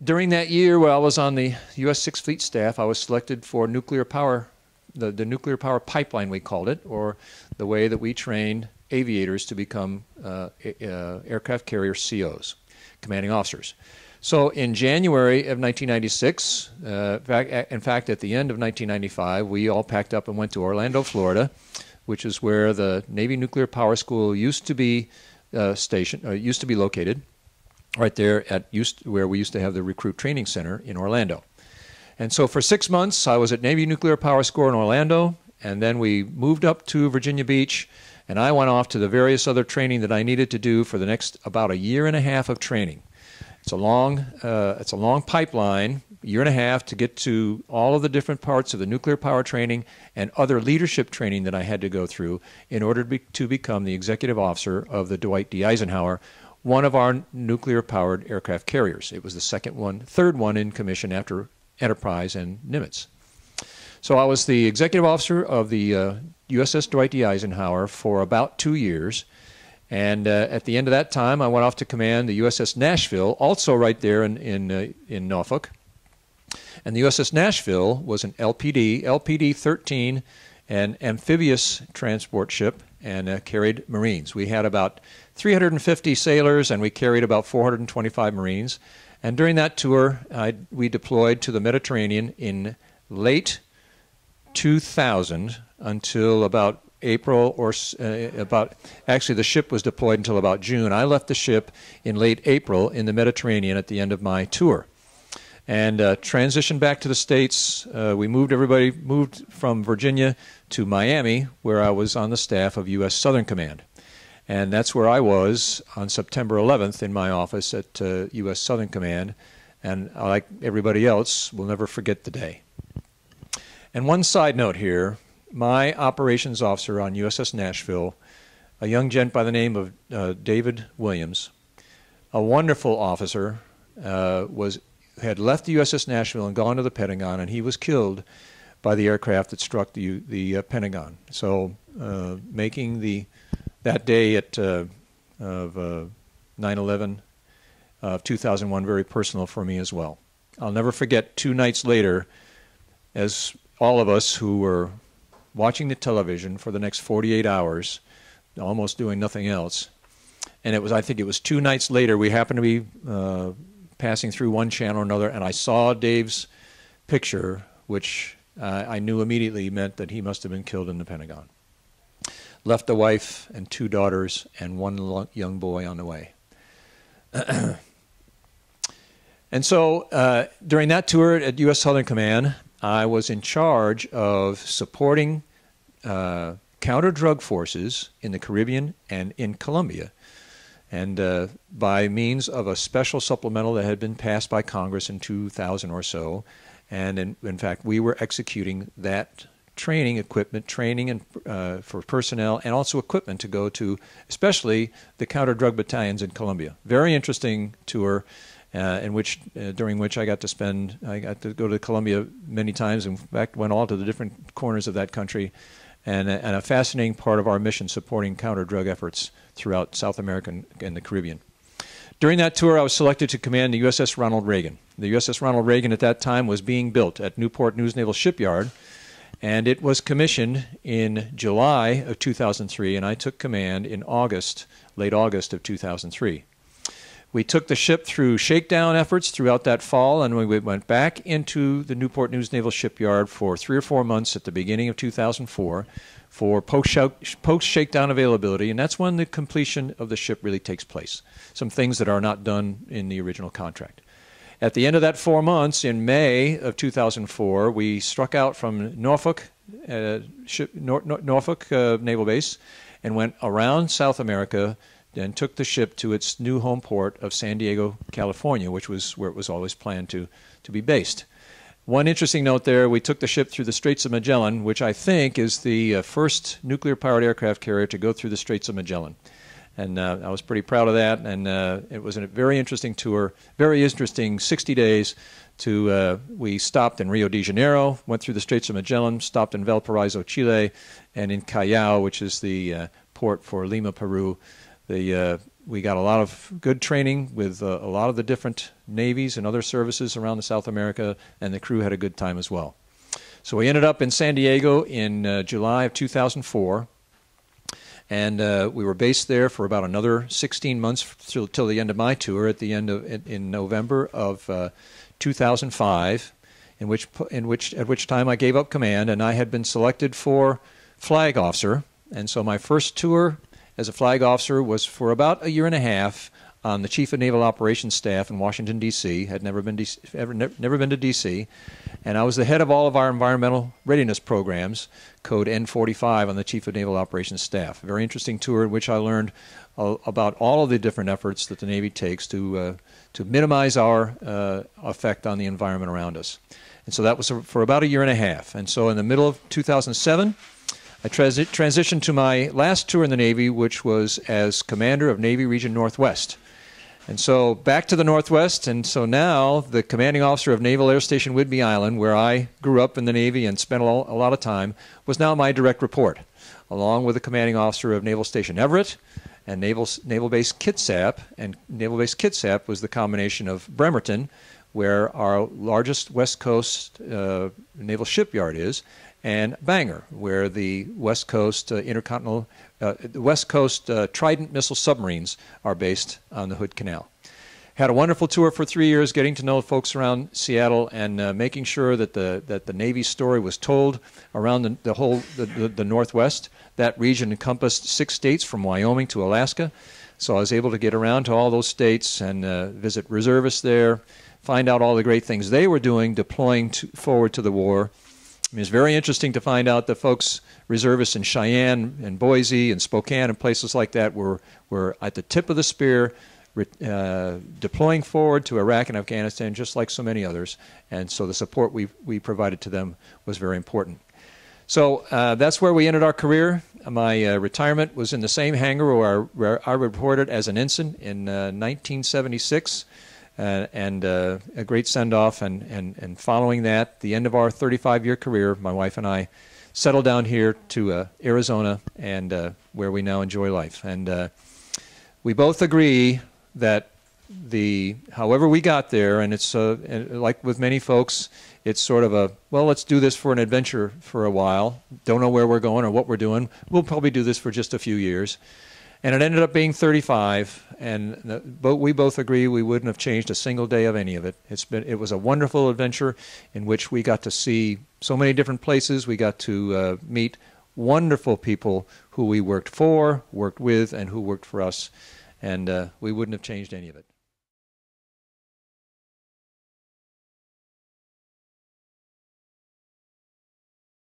During that year, while I was on the U.S. Sixth Fleet staff, I was selected for nuclear power, the nuclear power pipeline, we called it, or the way that we trained aviators to become aircraft carrier COs, commanding officers. So in January of 1996, in fact, at the end of 1995, we all packed up and went to Orlando, Florida, which is where the Navy Nuclear Power School used to be used to be located, right there at where we used to have the Recruit Training Center in Orlando. And so for 6 months, I was at Navy Nuclear Power School in Orlando, and then we moved up to Virginia Beach, and I went off to the various other training that I needed to do for the next about a year and a half of training. It's a long pipeline, a year and a half, to get to all of the different parts of the nuclear power training and other leadership training that I had to go through in order to become the executive officer of the Dwight D. Eisenhower, one of our nuclear-powered aircraft carriers. It was the third one in commission after Enterprise and Nimitz. So I was the executive officer of the USS Dwight D. Eisenhower for about 2 years. And at the end of that time, I went off to command the USS Nashville, also right there in Norfolk. And the USS Nashville was an LPD-13, an amphibious transport ship, and carried Marines. We had about 350 sailors, and we carried about 425 Marines. And during that tour, we deployed to the Mediterranean in late 2000 until about April, or actually the ship was deployed until about June. I left the ship in late April in the Mediterranean at the end of my tour. And transitioned back to the States. Everybody moved from Virginia to Miami, where I was on the staff of U.S. Southern Command. And that's where I was on September 11th in my office at U.S. Southern Command. And like everybody else, we'll never forget the day. And one side note here, my operations officer on USS Nashville, a young gent by the name of David Williams, a wonderful officer, had left the USS Nashville and gone to the Pentagon, and he was killed by the aircraft that struck the Pentagon. So making that day of 9/11 of 2001 very personal for me as well. I'll never forget 2 nights later, as all of us who were watching the television for the next 48 hours, almost doing nothing else. And I think it was 2 nights later, we happened to be passing through one channel or another, and I saw Dave's picture, which I knew immediately meant that he must have been killed in the Pentagon. Left a wife and 2 daughters and 1 young boy on the way. And so during that tour at U.S. Southern Command, I was in charge of supporting counter-drug forces in the Caribbean and in Colombia. And by means of a special supplemental that had been passed by Congress in 2000 or so, and in fact, we were executing that training and for personnel, and also equipment to go to, especially the counter-drug battalions in Colombia. Very interesting tour, during which I got to go to Colombia many times. In fact, went all to the different corners of that country, and a fascinating part of our mission supporting counter-drug efforts throughout South America and the Caribbean. During that tour, I was selected to command the USS Ronald Reagan. The USS Ronald Reagan at that time was being built at Newport News Naval Shipyard, and it was commissioned in July of 2003, and I took command in late August of 2003. We took the ship through shakedown efforts throughout that fall, and we went back into the Newport News Naval Shipyard for 3 or 4 months at the beginning of 2004 for post-shakedown availability, and that's when the completion of the ship really takes place. Some things that are not done in the original contract. At the end of that 4 months, in May of 2004, we struck out from Norfolk Naval Base and went around South America and took the ship to its new home port of San Diego, California, which was where it was always planned to be based. One interesting note there, we took the ship through the Straits of Magellan, which I think is the first nuclear-powered aircraft carrier to go through the Straits of Magellan. And I was pretty proud of that, and it was a very interesting tour, very interesting 60 days. We stopped in Rio de Janeiro, went through the Straits of Magellan, stopped in Valparaiso, Chile, and in Callao, which is the port for Lima, Peru. We got a lot of good training with a lot of the different navies and other services around the South America, and the crew had a good time as well. So we ended up in San Diego in July of 2004, and we were based there for about another 16 months till the end of my tour in November of 2005, at which time I gave up command, and I had been selected for flag officer. And so my first tour as a flag officer was for about a year and a half on the Chief of Naval Operations staff in Washington, D.C. Had never been to D.C., and I was the head of all of our environmental readiness programs, code N45, on the Chief of Naval Operations staff. A very interesting tour in which I learned about all of the different efforts that the Navy takes to minimize our effect on the environment around us. And so that was for about a year and a half. And so in the middle of 2007, I transitioned to my last tour in the Navy, which was as commander of Navy Region Northwest. And so back to the Northwest, and so now the commanding officer of Naval Air Station Whidbey Island, where I grew up in the Navy and spent a lot of time, was now my direct report, along with the commanding officer of Naval Station Everett and Naval Base Kitsap. And Naval Base Kitsap was the combination of Bremerton, where our largest West Coast naval shipyard is, and Bangor, where the West Coast Trident missile submarines are based on the Hood Canal. Had a wonderful tour for 3 years, getting to know folks around Seattle and making sure that the Navy's story was told around the whole Northwest. That region encompassed 6 states from Wyoming to Alaska, so I was able to get around to all those states and visit reservists there, find out all the great things they were doing, deploying forward to the war. I mean, it's very interesting to find out that folks, reservists in Cheyenne and Boise and Spokane and places like that were at the tip of the spear, deploying forward to Iraq and Afghanistan just like so many others. And so the support we provided to them was very important. So that's where we ended our career. My retirement was in the same hangar where I reported as an ensign in 1976. And a great send-off, and following that, the end of our 35-year career, my wife and I settled down here to Arizona, and where we now enjoy life. And we both agree that however we got there, and it's like with many folks, it's sort of well, let's do this for an adventure for a while. Don't know where we're going or what we're doing. We'll probably do this for just a few years. And it ended up being 35, and we both agree we wouldn't have changed a single day of any of it. It was a wonderful adventure in which we got to see so many different places. We got to meet wonderful people who we worked for, worked with, and who worked for us, and we wouldn't have changed any of it.